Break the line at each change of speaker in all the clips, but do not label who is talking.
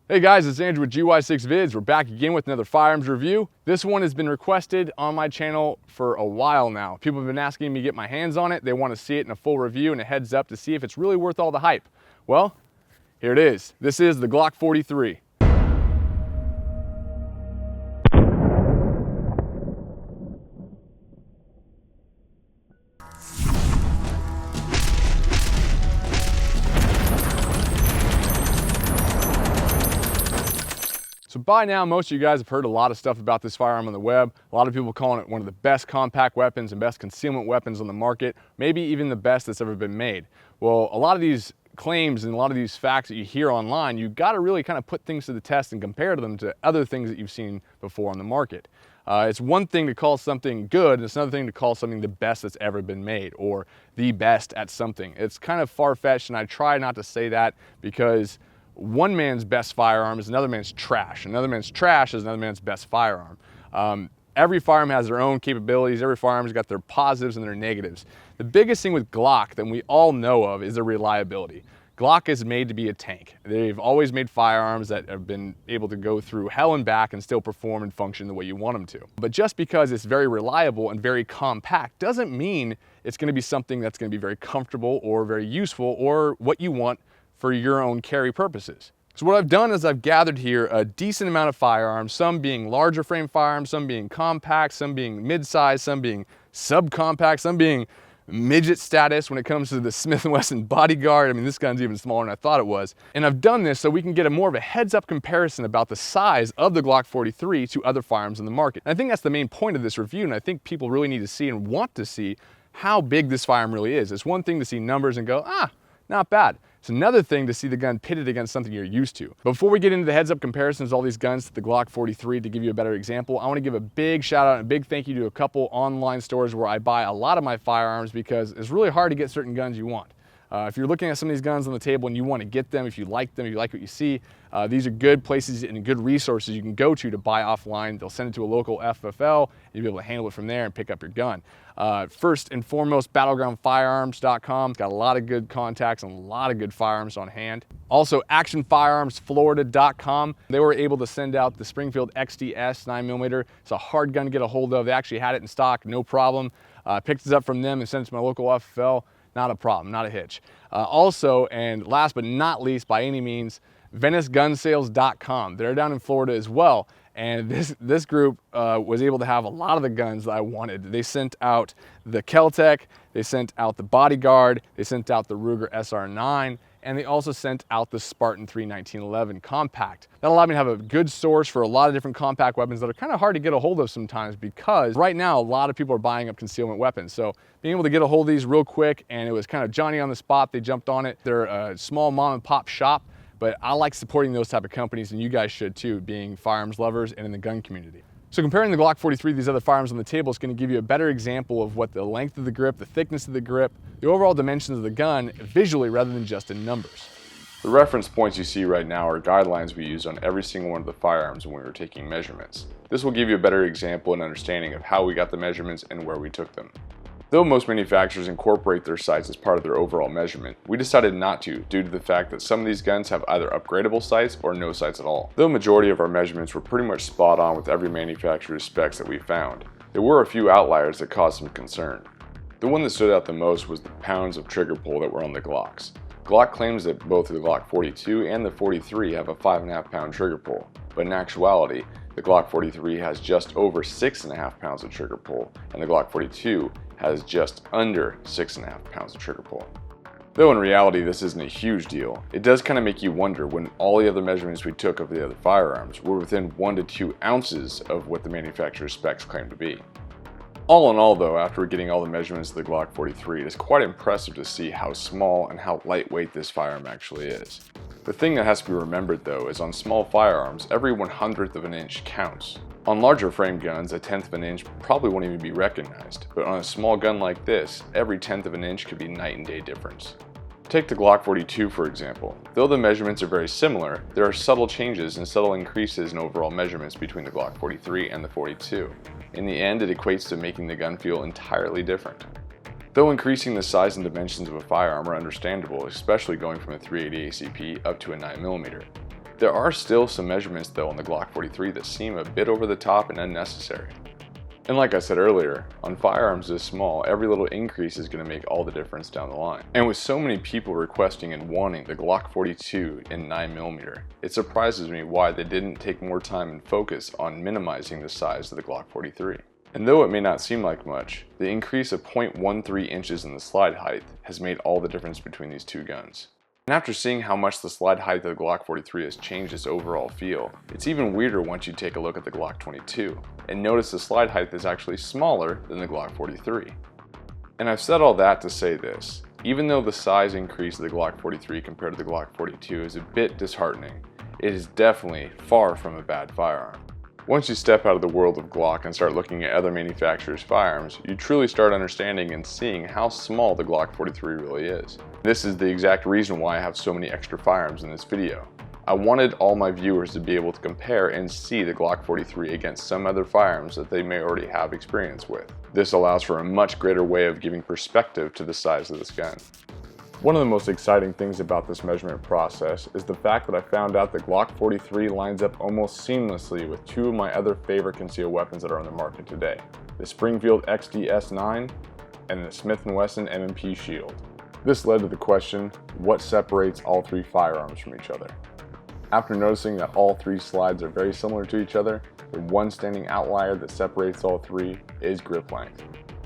Hey guys, it's Andrew with GY6 Vids. We're back again with another firearms review. This one has been requested on my channel for a while now. People have been asking me to get my hands on it. They want to see it in a full review and a heads up to see if it's really worth all the hype. Well, here it is. This is the Glock 43. So by now, most of you guys have heard a lot of stuff about this firearm on the web. A lot of people calling it one of the best compact weapons and best concealment weapons on the market, maybe even the best that's ever been made. Well, a lot of these claims and a lot of these facts that you hear online, you've got to really kind of put things to the test and compare them to other things that you've seen before on the market. It's one thing to call something good, and it's another thing to call something the best that's ever been made or the best at something. It's kind of far-fetched, and I try not to say that because one man's best firearm is another man's trash. Another man's trash is another man's best firearm. Every firearm has their own capabilities. Every firearm's got their positives and their negatives. The biggest thing with Glock that we all know of is their reliability. Glock is made to be a tank. They've always made firearms that have been able to go through hell and back and still perform and function the way you want them to. But just because it's very reliable and very compact doesn't mean it's going to be something that's going to be very comfortable or very useful or what you want for your own carry purposes. So what I've done is I've gathered here a decent amount of firearms, some being larger frame firearms, some being compact, some being mid-size, some being subcompact, some being midget status when it comes to the Smith & Wesson Bodyguard. I mean, this gun's even smaller than I thought it was. And I've done this so we can get a more of a heads-up comparison about the size of the Glock 43 to other firearms in the market. And I think that's the main point of this review, and I think people really need to see and want to see how big this firearm really is. It's one thing to see numbers and go, not bad. It's another thing to see the gun pitted against something you're used to. Before we get into the heads-up comparisons of all these guns to the Glock 43, to give you a better example, I want to give a big shout out and a big thank you to a couple online stores where I buy a lot of my firearms because it's really hard to get certain guns you want. If you're looking at some of these guns on the table and you want to get them, if you like them, if you like what you see, these are good places and good resources you can go to buy offline. They'll send it to a local FFL and you'll be able to handle it from there and pick up your gun. First and foremost, battlegroundfirearms.com. It's got a lot of good contacts and a lot of good firearms on hand. Also, actionfirearmsflorida.com. They were able to send out the Springfield XDs 9mm. It's a hard gun to get a hold of. They actually had it in stock, no problem. Picked it up from them and sent it to my local FFL. Not a problem, not a hitch. Also, and last but not least by any means, VeniceGunSales.com. They're down in Florida as well. And this group was able to have a lot of the guns that I wanted. They sent out the Keltec, they sent out the Bodyguard, they sent out the Ruger SR9, and they also sent out the Spartan 3 1911 compact. That allowed me to have a good source for a lot of different compact weapons that are kind of hard to get a hold of sometimes because right now a lot of people are buying up concealment weapons. So being able to get a hold of these real quick, and it was kind of Johnny on the spot, they jumped on it. They're a small mom and pop shop, but I like supporting those type of companies, and you guys should too, being firearms lovers and in the gun community. So comparing the Glock 43 to these other firearms on the table is going to give you a better example of what the length of the grip, the thickness of the grip, the overall dimensions of the gun visually rather than just in numbers.
The reference points you see right now are guidelines we used on every single one of the firearms when we were taking measurements. This will give you a better example and understanding of how we got the measurements and where we took them. Though most manufacturers incorporate their sights as part of their overall measurement, we decided not to due to the fact that some of these guns have either upgradable sights or no sights at all. Though a majority of our measurements were pretty much spot on with every manufacturer's specs that we found, there were a few outliers that caused some concern. The one that stood out the most was the pounds of trigger pull that were on the Glocks. Glock claims that both the Glock 42 and the 43 have a 5.5 pound trigger pull, but in actuality, the Glock 43 has just over 6.5 pounds of trigger pull, and the Glock 42 has just under 6.5 pounds of trigger pull. Though in reality this isn't a huge deal, it does kind of make you wonder when all the other measurements we took of the other firearms were within 1 to 2 ounces of what the manufacturer's specs claim to be. All in all though, after getting all the measurements of the Glock 43, it is quite impressive to see how small and how lightweight this firearm actually is. The thing that has to be remembered though is on small firearms, every 1/100th of an inch counts. On larger frame guns, a 1/10 of an inch probably won't even be recognized, but on a small gun like this, every 1/10 of an inch could be night and day difference. Take the Glock 42 for example. Though the measurements are very similar, there are subtle changes and subtle increases in overall measurements between the Glock 43 and the 42. In the end, it equates to making the gun feel entirely different. Though increasing the size and dimensions of a firearm are understandable, especially going from a .380 ACP up to a 9mm, There are still some measurements though on the Glock 43 that seem a bit over the top and unnecessary. And like I said earlier, on firearms this small, every little increase is going to make all the difference down the line. And with so many people requesting and wanting the Glock 42 in 9mm, it surprises me why they didn't take more time and focus on minimizing the size of the Glock 43. And though it may not seem like much, the increase of 0.13 inches in the slide height has made all the difference between these two guns. And after seeing how much the slide height of the Glock 43 has changed its overall feel, it's even weirder once you take a look at the Glock 22 and notice the slide height is actually smaller than the Glock 43. And I've said all that to say this: even though the size increase of the Glock 43 compared to the Glock 42 is a bit disheartening, it is definitely far from a bad firearm. Once you step out of the world of Glock and start looking at other manufacturers' firearms, you truly start understanding and seeing how small the Glock 43 really is. This is the exact reason why I have so many extra firearms in this video. I wanted all my viewers to be able to compare and see the Glock 43 against some other firearms that they may already have experience with. This allows for a much greater way of giving perspective to the size of this gun. One of the most exciting things about this measurement process is the fact that I found out that Glock 43 lines up almost seamlessly with two of my other favorite concealed weapons that are on the market today: the Springfield XDs and the Smith & Wesson M&P Shield. This led to the question, what separates all three firearms from each other? After noticing that all three slides are very similar to each other, the one standing outlier that separates all three is grip length.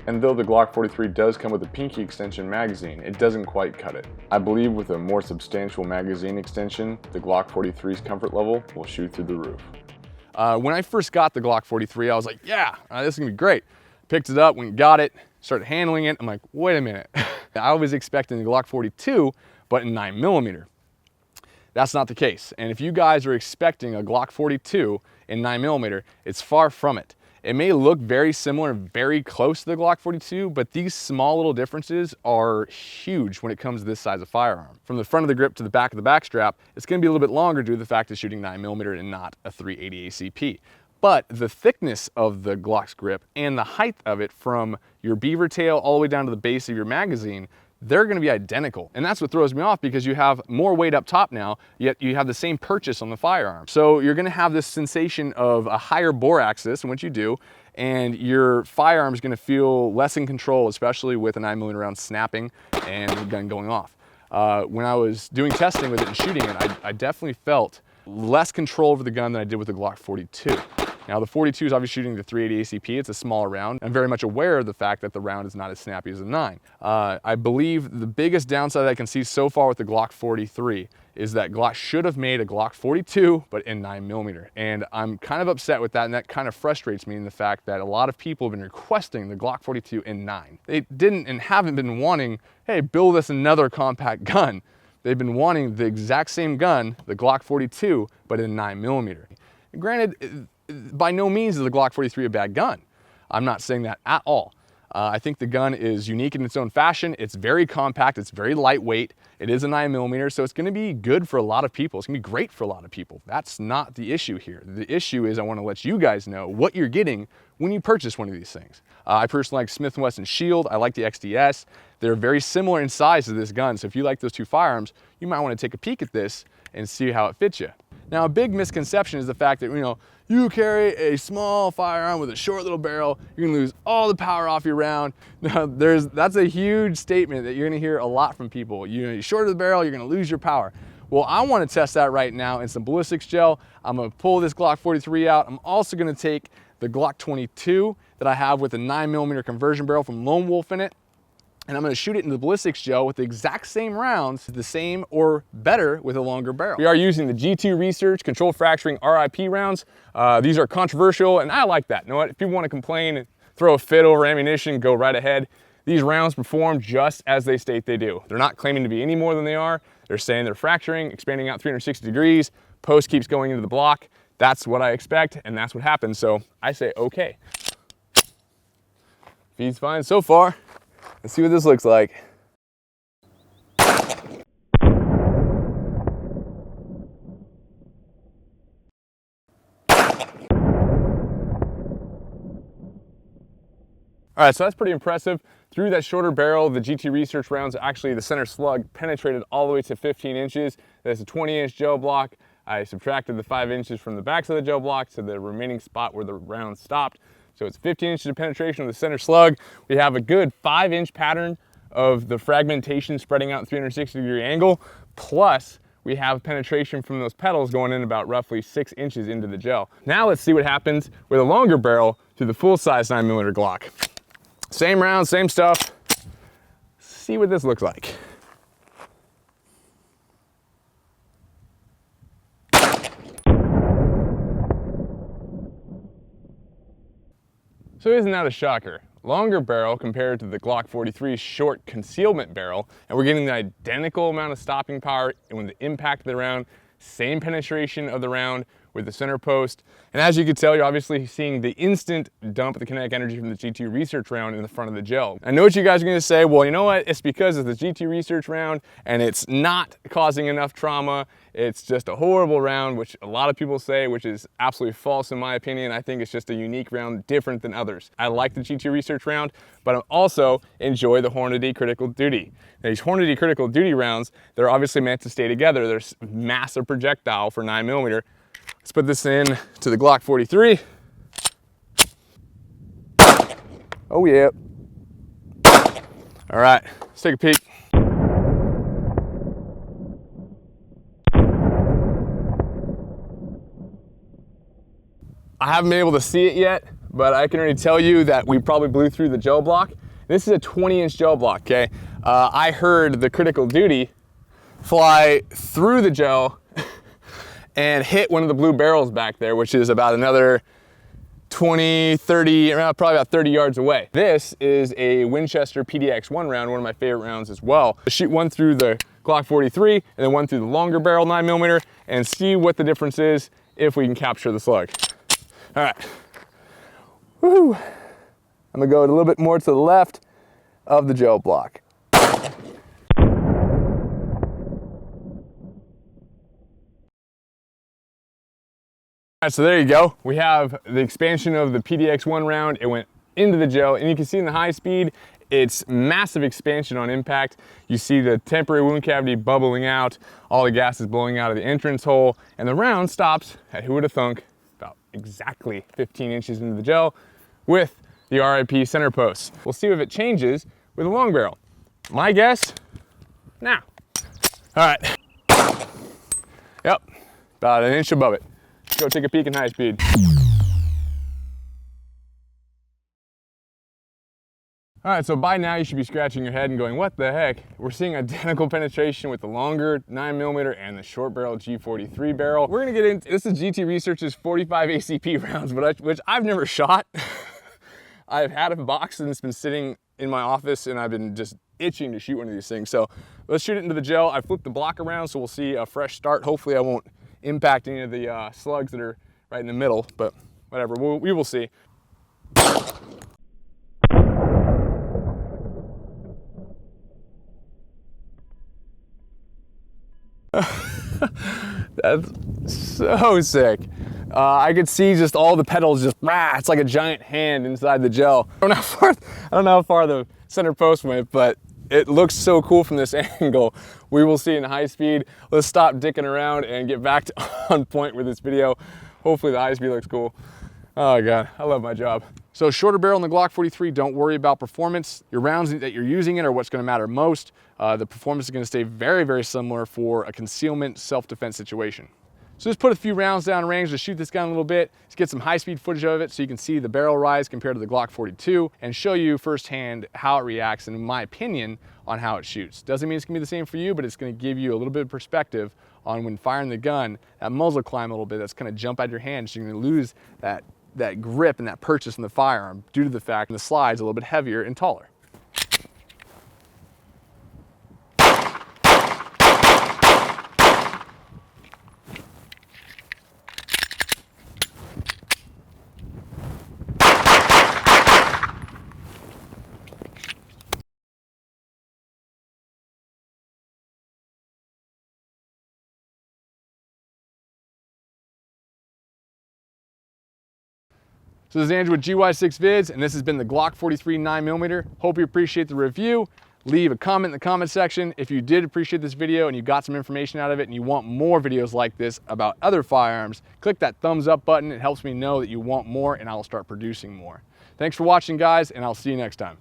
And though the Glock 43 does come with a pinky extension magazine, it doesn't quite cut it. I believe with a more substantial magazine extension, the Glock 43's comfort level will shoot through the roof.
When I first got the Glock 43, I was like, yeah, this is gonna be great. Picked it up, went and got it, started handling it. I'm like, wait a minute. I was expecting the Glock 42, but in 9mm. That's not the case. And if you guys are expecting a Glock 42 in 9mm, it's far from it. It may look very similar and very close to the Glock 42, but these small little differences are huge when it comes to this size of firearm. From the front of the grip to the back of the back strap, it's gonna be a little bit longer due to the fact it's shooting 9mm and not a 380 ACP. But the thickness of the Glock's grip and the height of it from your beaver tail all the way down to the base of your magazine, they're gonna be identical. And that's what throws me off, because you have more weight up top now, yet you have the same purchase on the firearm. So you're gonna have this sensation of a higher bore axis, and what you do, and your firearm is gonna feel less in control, especially with a 9mm round snapping and the gun going off. When I was doing testing with it and shooting it, I definitely felt less control over the gun than I did with the Glock 42. Now the 42 is obviously shooting the 380 ACP, it's a smaller round. I'm very much aware of the fact that the round is not as snappy as a 9. I believe the biggest downside I can see so far with the Glock 43 is that Glock should have made a Glock 42, but in 9mm. And I'm kind of upset with that, and that kind of frustrates me in the fact that a lot of people have been requesting the Glock 42 in 9. They didn't and haven't been wanting, hey, build us another compact gun. They've been wanting the exact same gun, the Glock 42, but in 9mm. Granted, by no means is the Glock 43 a bad gun. I'm not saying that at all. I think the gun is unique in its own fashion. It's very compact, it's very lightweight. It is a 9mm, so it's gonna be good for a lot of people. It's gonna be great for a lot of people. That's not the issue here. The issue is I wanna let you guys know what you're getting when you purchase one of these things. I personally like Smith & Wesson Shield. I like the XDS. They're very similar in size to this gun, so if you like those two firearms, you might wanna take a peek at this and see how it fits you. Now, a big misconception is the fact that, you carry a small firearm with a short little barrel, you're gonna lose all the power off your round. Now, that's a huge statement that you're gonna hear a lot from people. You're shorter the barrel, you're gonna lose your power. Well, I wanna test that right now in some ballistics gel. I'm gonna pull this Glock 43 out. I'm also gonna take the Glock 22 that I have with a 9mm conversion barrel from Lone Wolf in it, and I'm gonna shoot it in the ballistics gel with the exact same rounds, the same or better with a longer barrel. We are using the G2 Research Controlled Fracturing RIP rounds. These are controversial, and I like that. You know what? If people wanna complain and throw a fit over ammunition, go right ahead. These rounds perform just as they state they do. They're not claiming to be any more than they are. They're saying they're fracturing, expanding out 360 degrees, post keeps going into the block. That's what I expect, and that's what happens, so I say okay. Feed's fine so far. Let's see what this looks like. All right, so that's pretty impressive. Through that shorter barrel, the GT Research rounds, actually the center slug penetrated all the way to 15 inches. That's a 20-inch gel block. I subtracted the 5 inches from the backs of the gel block to the remaining spot where the round stopped. So it's 15 inches of penetration of the center slug. We have a good 5-inch pattern of the fragmentation spreading out 360-degree angle, plus we have penetration from those petals going in about roughly 6 inches into the gel. Now let's see what happens with a longer barrel through the full-size 9mm Glock. Same round, same stuff. See what this looks like. So isn't that a shocker? Longer barrel compared to the Glock 43's short concealment barrel, and we're getting the identical amount of stopping power and with the impact of the round, same penetration of the round with the center post. And as you can tell, you're obviously seeing the instant dump of the kinetic energy from the GT Research round in the front of the gel. I know what you guys are gonna say, well, you know what? It's because of the GT Research round and it's not causing enough trauma. It's just a horrible round, which a lot of people say, which is absolutely false in my opinion. I think it's just a unique round, different than others. I like the GT Research round, but I also enjoy the Hornady Critical Duty. Now, these Hornady Critical Duty rounds, they're obviously meant to stay together. They're a massive projectile for 9mm. Let's put this in to the Glock 43. Oh yeah. All right, let's take a peek. I haven't been able to see it yet, but I can already tell you that we probably blew through the gel block. This is a 20-inch gel block, okay? I heard the Critical Duty fly through the gel and hit one of the blue barrels back there, which is about another 20, 30, around probably about 30 yards away. This is a Winchester PDX-1 round, one of my favorite rounds as well. I shoot one through the Glock 43 and then one through the longer barrel 9mm and see what the difference is if we can capture the slug. All right, woohoo. I'm gonna go a little bit more to the left of the gel block. All right, so there you go. We have the expansion of the PDX-1 round. It went into the gel, and you can see in the high speed, it's massive expansion on impact. You see the temporary wound cavity bubbling out, all the gas is blowing out of the entrance hole, and the round stops at, who would have thunk, about exactly 15 inches into the gel with the RIP center post. We'll see if it changes with a long barrel. My guess, now. All right. Yep, about an inch above it. Go take a peek in high speed. All right, so by now you should be scratching your head and going, what the heck? We're seeing identical penetration with the longer 9mm and the short barrel G43 barrel. We're gonna get into, this is GT Research's 45 ACP rounds, which I've never shot. I've had a box and it's been sitting in my office and I've been just itching to shoot one of these things. So let's shoot it into the gel. I flipped the block around so we'll see a fresh start. Hopefully I won't impact any of the slugs that are right in the middle, but whatever, we will see. That's so sick. I could see just all the petals just, it's like a giant hand inside the gel. I don't know how far the center post went, but it looks so cool from this angle. We will see in high speed. Let's stop dicking around and get back to on point with this video. Hopefully the high speed looks cool. Oh God, I love my job. So shorter barrel in the Glock 43, don't worry about performance. Your rounds that you're using it are what's gonna matter most. The performance is gonna stay very, very similar for a concealment self-defense situation. So just put a few rounds down range to shoot this gun a little bit, to get some high-speed footage of it so you can see the barrel rise compared to the Glock 42 and show you firsthand how it reacts and in my opinion on how it shoots. Doesn't mean it's gonna be the same for you, but it's gonna give you a little bit of perspective on when firing the gun, that muzzle climb a little bit, that's gonna jump out your hand, so you're gonna lose that grip and that purchase in the firearm due to the fact that the slide's a little bit heavier and taller. So this is Andrew with GY6 Vids, and this has been the Glock 43 9mm. Hope you appreciate the review. Leave a comment in the comment section if you did appreciate this video and you got some information out of it and you want more videos like this about other firearms. Click that thumbs up button. It helps me know that you want more and I'll start producing more. Thanks for watching, guys, and I'll see you next time.